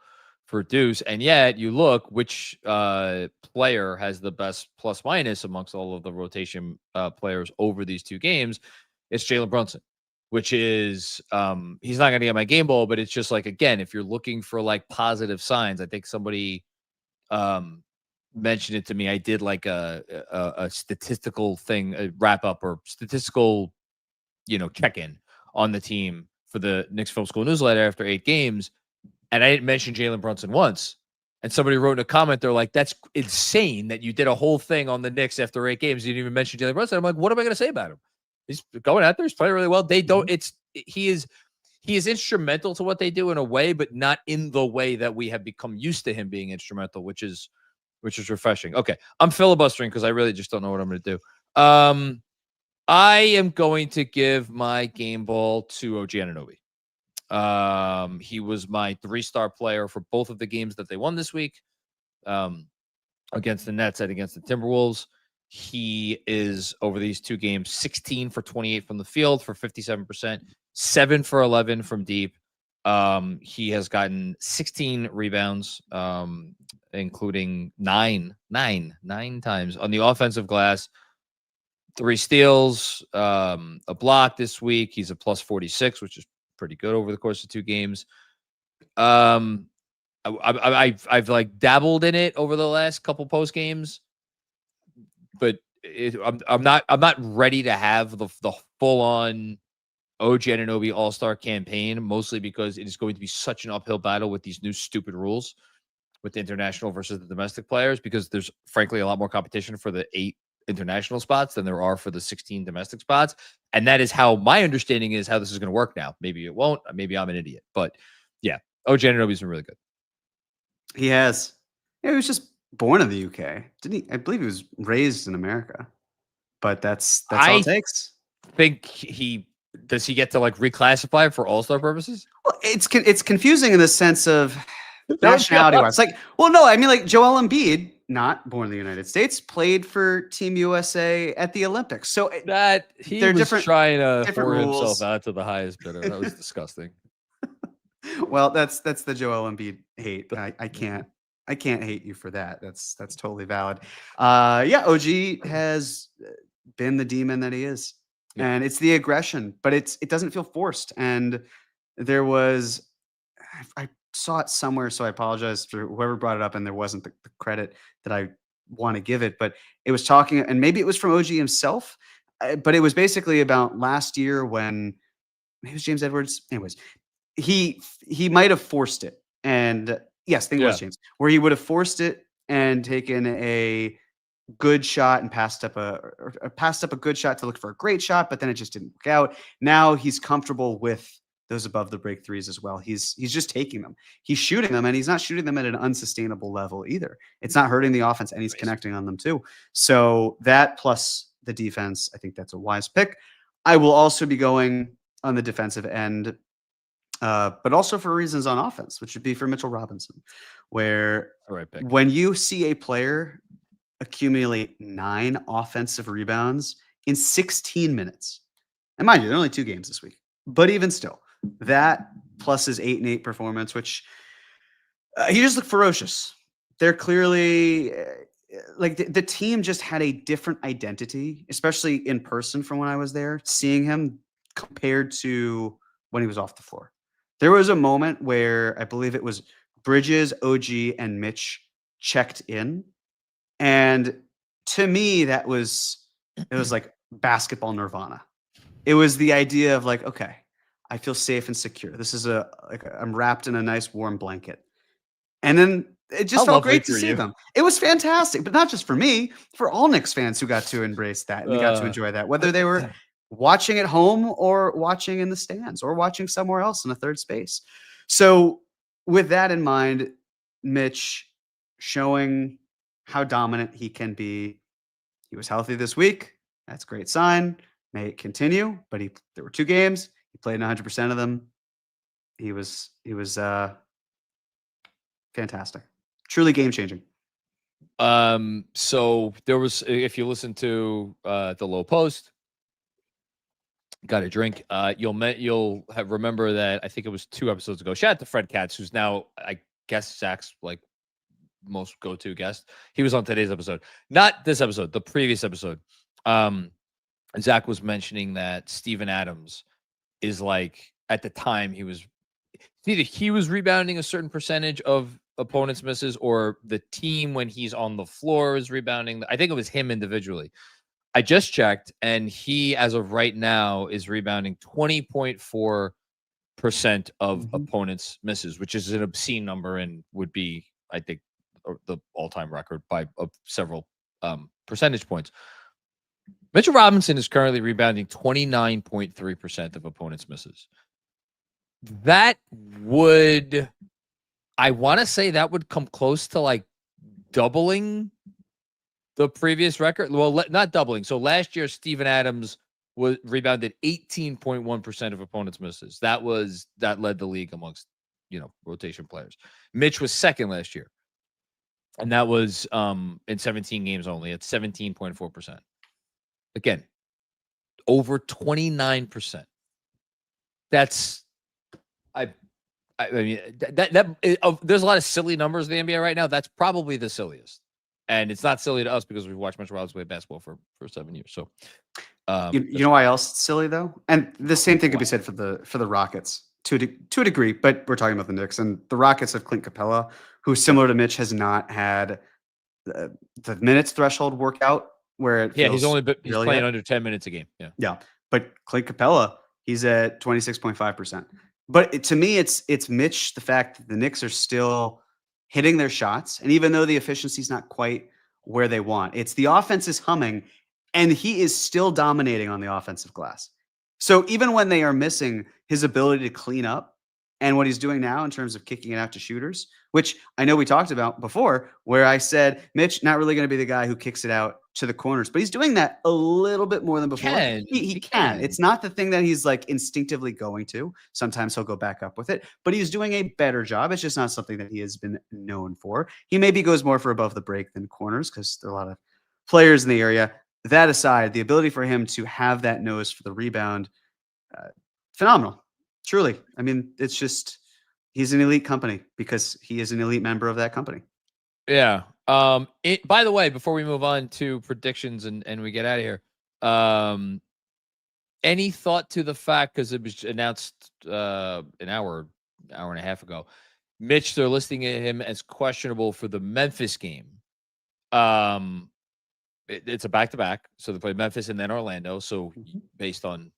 for Deuce, and yet you look which player has the best plus minus amongst all of the rotation players over these 2 games. It's Jalen Brunson, which is he's not going to get my game ball, but it's just like, again, if you're looking for like positive signs, I think somebody mentioned it to me. I did like a statistical thing, a wrap up or statistical, check-in on the team for the Knicks Film School newsletter after 8 games. And I didn't mention Jalen Brunson once. And somebody wrote in a comment, they're like, that's insane that you did a whole thing on the Knicks after 8 games. You didn't even mention Jalen Brunson. I'm like, what am I going to say about him? He's going out there. He's playing really well. They don't, he is instrumental to what they do in a way, but not in the way that we have become used to him being instrumental, which is refreshing. Okay. I'm filibustering because I really just don't know what I'm going to do. I am going to give my game ball to OG Anunoby. He was my 3-star player for both of the games that they won this week, against the Nets and against the Timberwolves. He is, over these 2 games, 16 for 28 from the field for 57%, 7 for 11 from deep. He has gotten 16 rebounds, including nine times on the offensive glass, 3 steals, a block this week. He's a plus 46, which is pretty good over the course of 2 games. I've like dabbled in it over the last couple post games, but I'm not ready to have the full on OG Anunoby All-Star campaign, mostly because it is going to be such an uphill battle with these new stupid rules with the international versus the domestic players, because there's frankly a lot more competition for the 8 international spots than there are for the 16 domestic spots. And that is how my understanding is how this is going to work now. Maybe it won't. Maybe I'm an idiot. But yeah, OG Anunoby's been really good. He has. Yeah, he was just born in the UK. Didn't he? I believe he was raised in America. But that's all it takes. Think does he get to like reclassify for all-star purposes? Well, it's confusing in the sense of nationality wise. Like, well, no, I mean, like Joel Embiid, not born in the United States, played for Team USA at the Olympics. So that they're different, trying to pour rules. Himself out to the highest bidder. That was disgusting. Well, that's the Joel Embiid hate. I can't hate you for that. That's totally valid. Yeah, OG has been the demon that he is. Yeah. And it's the aggression, but it doesn't feel forced. And there was, I saw it somewhere, so I apologize for whoever brought it up, and there wasn't the credit that I want to give it, but it was talking, and maybe it was from OG himself, but it was basically about last year when maybe it was James Edwards. Anyways, he might have forced it, and yes, I think it was James, where he would have forced it and taken a good shot and passed up a good shot to look for a great shot, but then it just didn't work out. Now he's comfortable with those above the break threes as well. He's just taking them. He's shooting them, and he's not shooting them at an unsustainable level either. It's not hurting the offense, and he's connecting on them too. So that plus the defense, I think that's a wise pick. I will also be going on the defensive end, but also for reasons on offense, which would be for Mitchell Robinson, where when you see a player accumulate 9 offensive rebounds in 16 minutes, and mind you, there are only 2 games this week, but even still, that plus his 8 and 8 performance, which he just looked ferocious. They're clearly like the team just had a different identity, especially in person from when I was there, seeing him compared to when he was off the floor. There was a moment where I believe it was Bridges, OG, and Mitch checked in. And to me, it was like basketball nirvana. It was the idea of like, okay, I feel safe and secure. This is I'm wrapped in a nice warm blanket. And then it just felt great to see them. It was fantastic, but not just for me, for all Knicks fans who got to embrace that and got to enjoy that, whether they were watching at home or watching in the stands or watching somewhere else in a third space. So with that in mind, Mitch showing how dominant he can be. He was healthy this week. That's a great sign. May it continue, but there were 2 games. He played 100% of them. He was fantastic. Truly game-changing. So there was, if you listen to the Low Post, got a drink. You'll remember that I think it was 2 episodes ago. Shout out to Fred Katz, who's now, I guess, Zach's like most go-to guest. He was on today's episode, not this episode, the previous episode. Zach was mentioning that Steven Adams is like, at the time either he was rebounding a certain percentage of opponents' misses, or the team when he's on the floor is rebounding. I think it was him individually. I just checked, and he, as of right now, is rebounding 20.4% of opponents' misses, which is an obscene number and would be, I think, the all-time record by several percentage points. Mitchell Robinson is currently rebounding 29.3% of opponents' misses. That would, I want to say that would come close to like doubling the previous record. Well, not doubling. So last year, Steven Adams was rebounded 18.1% of opponents' misses. That led the league amongst, rotation players. Mitch was second last year. And that was in 17 games only at 17.4%. Again, over 29%. That's, I mean, there's a lot of silly numbers in the NBA right now. That's probably the silliest. And it's not silly to us because we've watched Mitchell Robinson play basketball for 7 years. So, you know why else it's silly though? And the same thing could be said for the Rockets to a degree, but we're talking about the Knicks, and the Rockets have Clint Capella, who, similar to Mitch, has not had the minutes threshold workout where he's playing under 10 minutes a game. Yeah. But Clint Capella, he's at 26.5%. But to me, it's Mitch, the fact that the Knicks are still hitting their shots, and even though the efficiency is not quite where they want, it's the offense is humming, and he is still dominating on the offensive glass. So even when they are missing his ability to clean up and what he's doing now in terms of kicking it out to shooters, which I know we talked about before, where I said, Mitch, not really going to be the guy who kicks it out to the corners, but he's doing that a little bit more than before. He can. It's not the thing that he's like instinctively going to. Sometimes he'll go back up with it, but he's doing a better job. It's just not something that he has been known for. He maybe goes more for above the break than corners because there are a lot of players in the area. That aside, the ability for him to have that nose for the rebound, phenomenal. Truly. I mean, it's just, he's an elite company because he is an elite member of that company. Yeah. By the way, before we move on to predictions and we get out of here, any thought to the fact, because it was announced an hour and a half ago, Mitch, they're listing him as questionable for the Memphis game. It's a back-to-back, so they play Memphis and then Orlando. So based on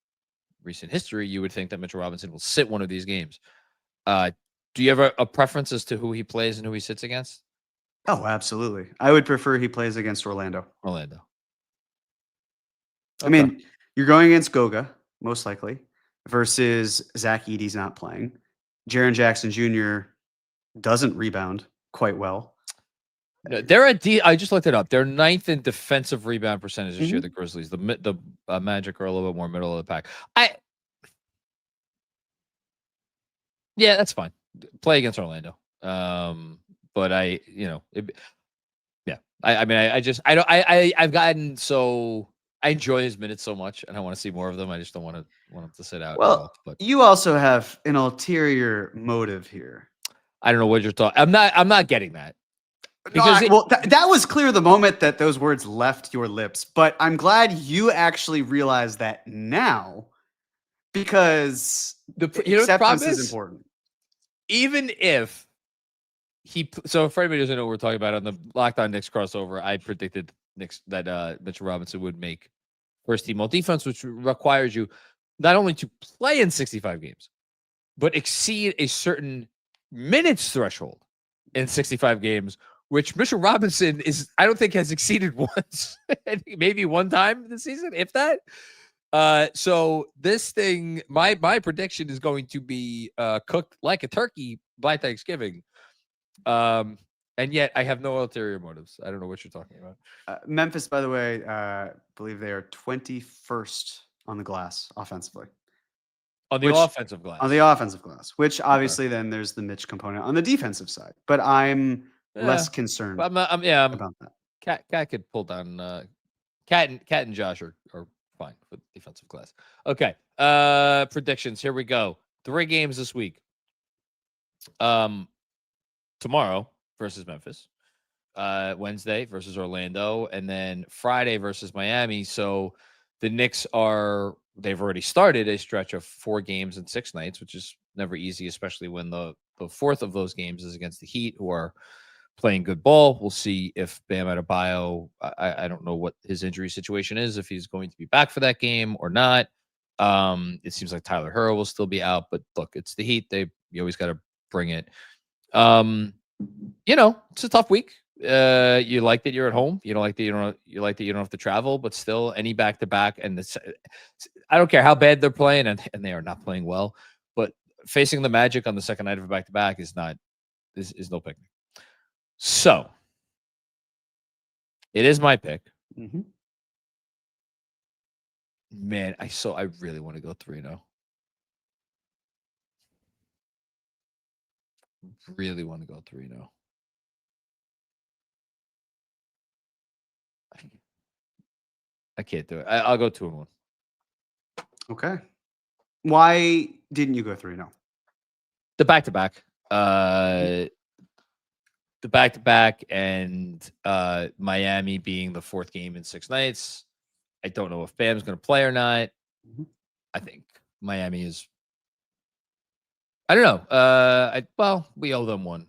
recent history, you would think that Mitchell Robinson will sit one of these games. Do you have a preference as to who he plays and who he sits against? Oh, absolutely. I would prefer he plays against Orlando. Okay. I mean, you're going against Goga, most likely. versus Zach Edey's not playing. Jaren Jackson Jr. doesn't rebound quite well. No, they're at I just looked it up. They're 9th in defensive rebound percentage this year. Mhm. The Grizzlies, the Magic are a little bit more middle of the pack. Yeah, that's fine. Play against Orlando. But I've gotten so I enjoy his minutes so much, and I want to see more of them. I just don't want him to sit out. Well, but you also have an ulterior motive here. I don't know what you're talking. I'm not getting that. Because that was clear the moment that those words left your lips, but I'm glad you actually realize that now, because the acceptance problem is important. Even if so for anybody who doesn't know what we're talking about, on the Locked On Knicks crossover, I predicted Knicks that Mitchell Robinson would make first team all defense, which requires you not only to play in 65 games, but exceed a certain minutes threshold in 65 games, which Mitchell Robinson I don't think has exceeded once, maybe one time this season, if that. So this thing, my prediction is going to be cooked like a turkey by Thanksgiving. And yet I have no ulterior motives. I don't know what you're talking about. Memphis, by the way, believe they are 21st on the glass offensively. On the offensive glass. On the offensive glass, which obviously then there's the Mitch component on the defensive side. But I'm less concerned about that. Cat could pull down. Cat and Josh are fine with defensive glass. Okay. Predictions. Here we go. 3 games this week. Tomorrow versus Memphis. Wednesday versus Orlando, and then Friday versus Miami. So the Knicks they've already started a stretch of 4 games in 6 nights, which is never easy, especially when the 4th of those games is against the Heat, who are playing good ball. We'll see if Bam Adebayo, I don't know what his injury situation is, if he's going to be back for that game or not. It seems like Tyler Herro will still be out, but look, it's the Heat. You always got to bring it. It's a tough week. You like that you're at home. You don't like that you don't have to travel, but still any back-to-back, and I don't care how bad they're playing, and they are not playing well, but facing the Magic on the second night of a back-to-back is no picnic. So it is my pick. Mm-hmm. Man, I really want to go 3-0. Really want to go 3-0. I can't do it. I'll go 2-1. Okay. Why didn't you go 3-0? The back-to-back. The back-to-back and Miami being the 4th game in 6 nights. I don't know if Bam's going to play or not. Mm-hmm. I think Miami is. I don't know. We owe them one.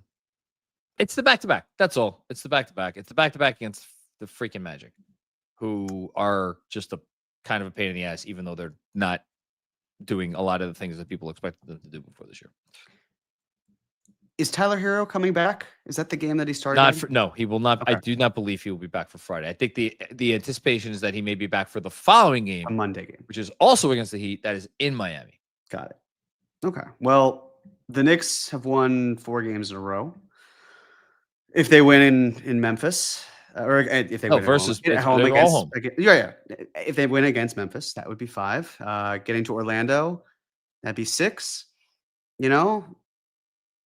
It's the back-to-back. That's all. It's the back-to-back. It's the back-to-back against the freaking Magic, who are just a kind of a pain in the ass, even though they're not doing a lot of the things that people expected them to do before this year. Is Tyler Herro coming back? Is that the game that he started? No, he will not. Okay. I do not believe he will be back for Friday. I think the anticipation is that he may be back for the following game, a Monday game, which is also against the Heat. That is in Miami. Got it. Okay. Well, the Knicks have won 4 games in a row. If they win in Memphis, or if they win at home against, if they win against Memphis, that would be 5. Getting to Orlando, that'd be 6.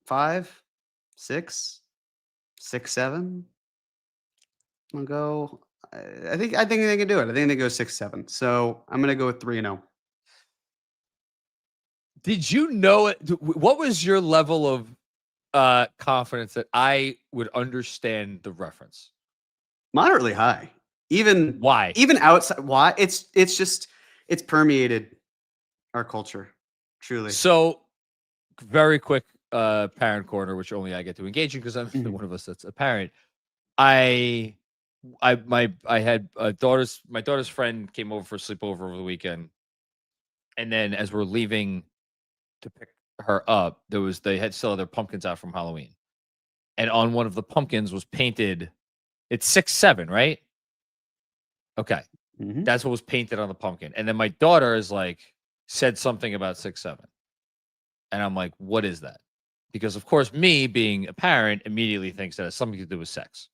5, 6, 6, 7. I'll go. I think they can do it. I think they go 6, 7. So I'm gonna go with 3-0. Did you know it? What was your level of confidence that I would understand the reference? Moderately high. Even outside. Why? It's permeated our culture. Truly. So very quick. Parent corner, which only I get to engage in because I'm the one of us that's a parent. My daughter's friend came over for a sleepover over the weekend, and then as we're leaving to pick her up, they had still their pumpkins out from Halloween, and on one of the pumpkins was painted. It's 6, 7, right? Okay, that's what was painted on the pumpkin, and then my daughter is like said something about 6'7", and I'm like, what is that? Because of course, me being a parent immediately thinks that it has something to do with sex,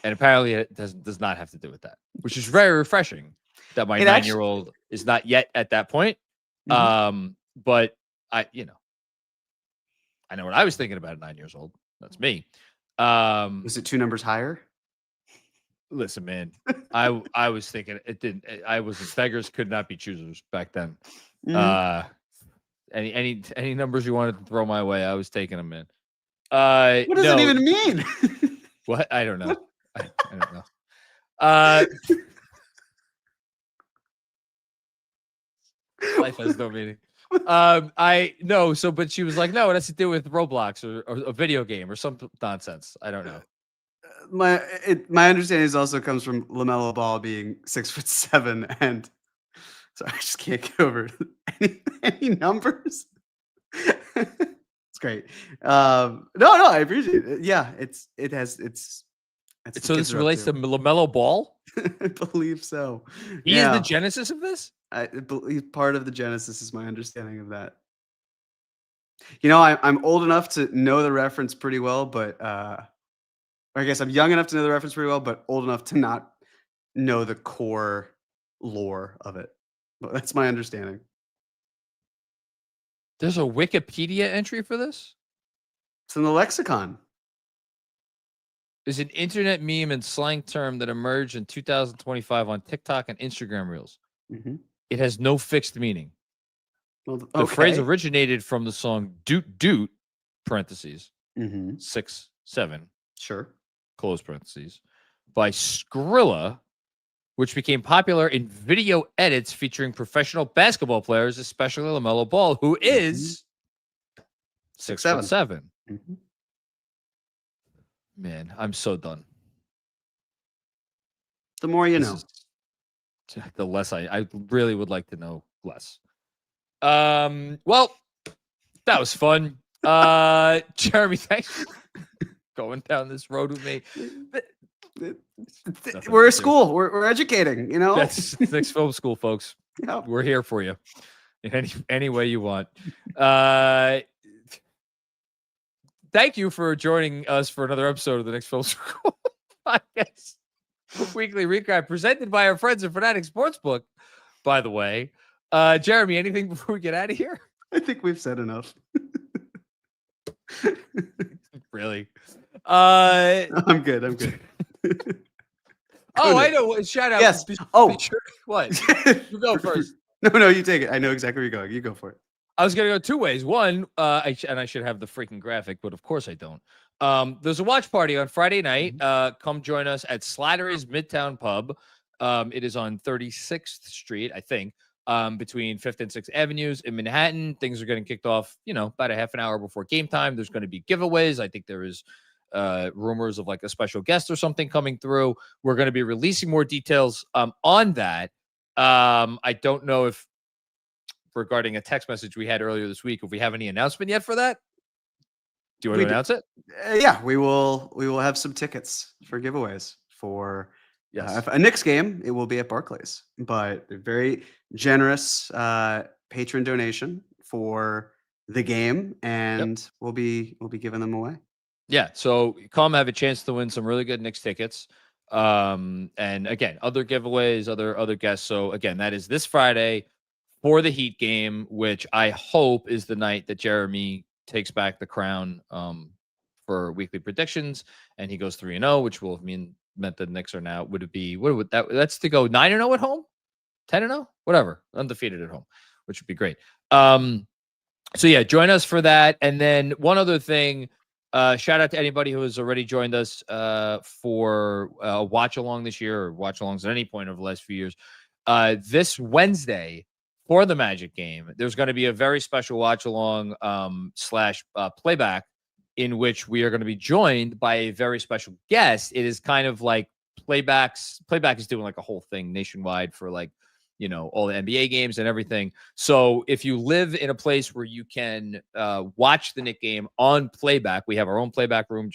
and apparently it does not have to do with that, which is very refreshing. That my 9-year-old is not yet at that point. But I know what I was thinking about at 9 years old. That's me. Was it 2 numbers higher? Listen, man, I was thinking it didn't. I was beggars could not be choosers back then. Any numbers you wanted to throw my way, I was taking them, man. What does it even mean? What? I don't know. I don't know. Life has no meaning. I know. So, but she was like, no, it has to do with Roblox or a video game or some nonsense. I don't know. My understanding is also comes from LaMelo Ball being 6'7", and so I just can't get over any numbers. It's great. No, I appreciate it. Yeah, so this relates to LaMelo Ball? I believe so. He is the genesis of this? I believe part of the genesis is my understanding of that. I'm old enough to know the reference pretty well, but I guess I'm young enough to know the reference pretty well, but old enough to not know the core lore of it. But that's my understanding. There's a Wikipedia entry for this? It's in the lexicon. Is an internet meme and slang term that emerged in 2025 on TikTok and Instagram Reels. It has no fixed meaning. Well, the phrase originated from the song Doot Doot, parentheses, 6'7", sure, close parentheses, by Skrilla, which became popular in video edits featuring professional basketball players, especially LaMelo Ball, who is 6'7". Man, I'm so done. The more you know. The less I really would like to know less. Well, that was fun. Jeremy, thanks for going down this road with me. We're a school. We're educating, That's Knicks Film School, folks. Yep. We're here for you in any way you want. Thank you for joining us for another episode of the Knicks Film School Podcast Weekly Recap, presented by our friends at FANATICS Sportsbook, by the way. Jeremy, anything before we get out of here? I think we've said enough. Really? I'm good. I know. Shout out. Yes. What? You go first. No, you take it. I know exactly where you're going. You go for it. I was going to go 2 ways. One, I should have the freaking graphic, but of course I don't. There's a watch party on Friday night. Come join us at Slattery's Midtown Pub. It is on 36th Street, I think, between 5th and 6th Avenues in Manhattan. Things are getting kicked off, about a half an hour before game time. There's going to be giveaways. I think there is rumors of like a special guest or something coming through. We're going to be releasing more details on that. I don't know if regarding a text message we had earlier this week, if we have any announcement yet for that. Do you want to announce it? Yeah, we will have some tickets for giveaways for a Knicks game. It will be at Barclays, but a very generous patron donation for the game, and we'll be giving them away. Yeah, so come have a chance to win some really good Knicks tickets. And again, other giveaways, other guests. So again, that is this Friday for the Heat game, which I hope is the night that Jeremy takes back the crown for weekly predictions, and he goes 3-0, which will meant the Knicks are now that's to go 9-0 at home, 10-0, whatever, undefeated at home, which would be great. So yeah, join us for that. And then one other thing, shout out to anybody who has already joined us for a watch along this year, or watch alongs at any point over the last few years. This Wednesday, for the Magic game, there's going to be a very special watch along / playback in which we are going to be joined by a very special guest. It is kind of like playback is doing like a whole thing nationwide for like, all the NBA games and everything. So if you live in a place where you can watch the Knicks game on playback, we have our own playback room.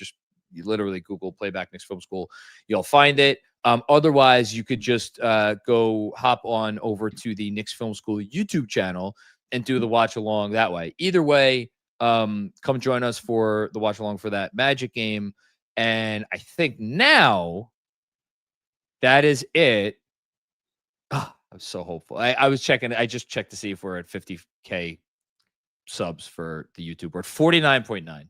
You literally Google playback Knicks Film School. You'll find it. Otherwise, you could just go hop on over to the Knicks Film School YouTube channel and do the watch along that way. Either way, come join us for the watch along for that Magic game. And I think now that is it. Oh, I'm so hopeful. I was checking. I just checked to see if we're at 50K subs for the YouTube. We're at 49.9.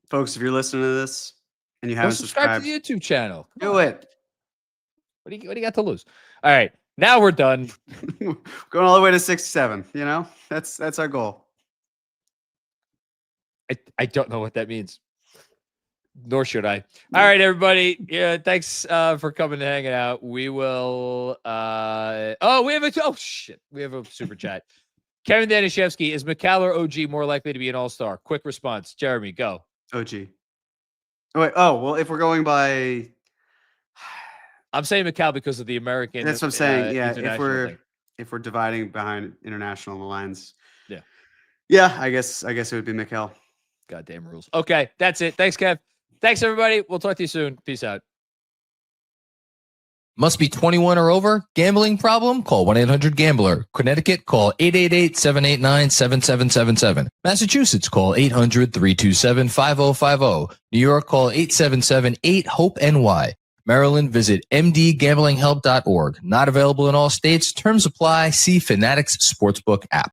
Folks, if you're listening to this and you haven't subscribed to the YouTube channel, do it. What do you got to lose? All right, now we're done. Going all the way to 67. You know, that's our goal. I don't know what that means. Nor should I. All right, everybody. Yeah, thanks for coming and hanging out. We will. We have a super chat. Kevin Danishevsky, is McCall or OG more likely to be an all-star? Quick response. Jeremy, go. OG. Oh, wait. Oh, well, if we're going by, I'm saying McCall because of the American. That's what I'm saying. Yeah, thing. if we're dividing behind international lines. Yeah. Yeah, I guess it would be McCall. Goddamn rules. Okay, that's it. Thanks, Kev. Thanks, everybody. We'll talk to you soon. Peace out. Must be 21 or over? Gambling problem? Call 1-800-GAMBLER. Connecticut, call 888-789-7777. Massachusetts, call 800-327-5050. New York, call 877-8-HOPE-NY. Maryland, visit mdgamblinghelp.org. Not available in all states. Terms apply. See Fanatics Sportsbook app.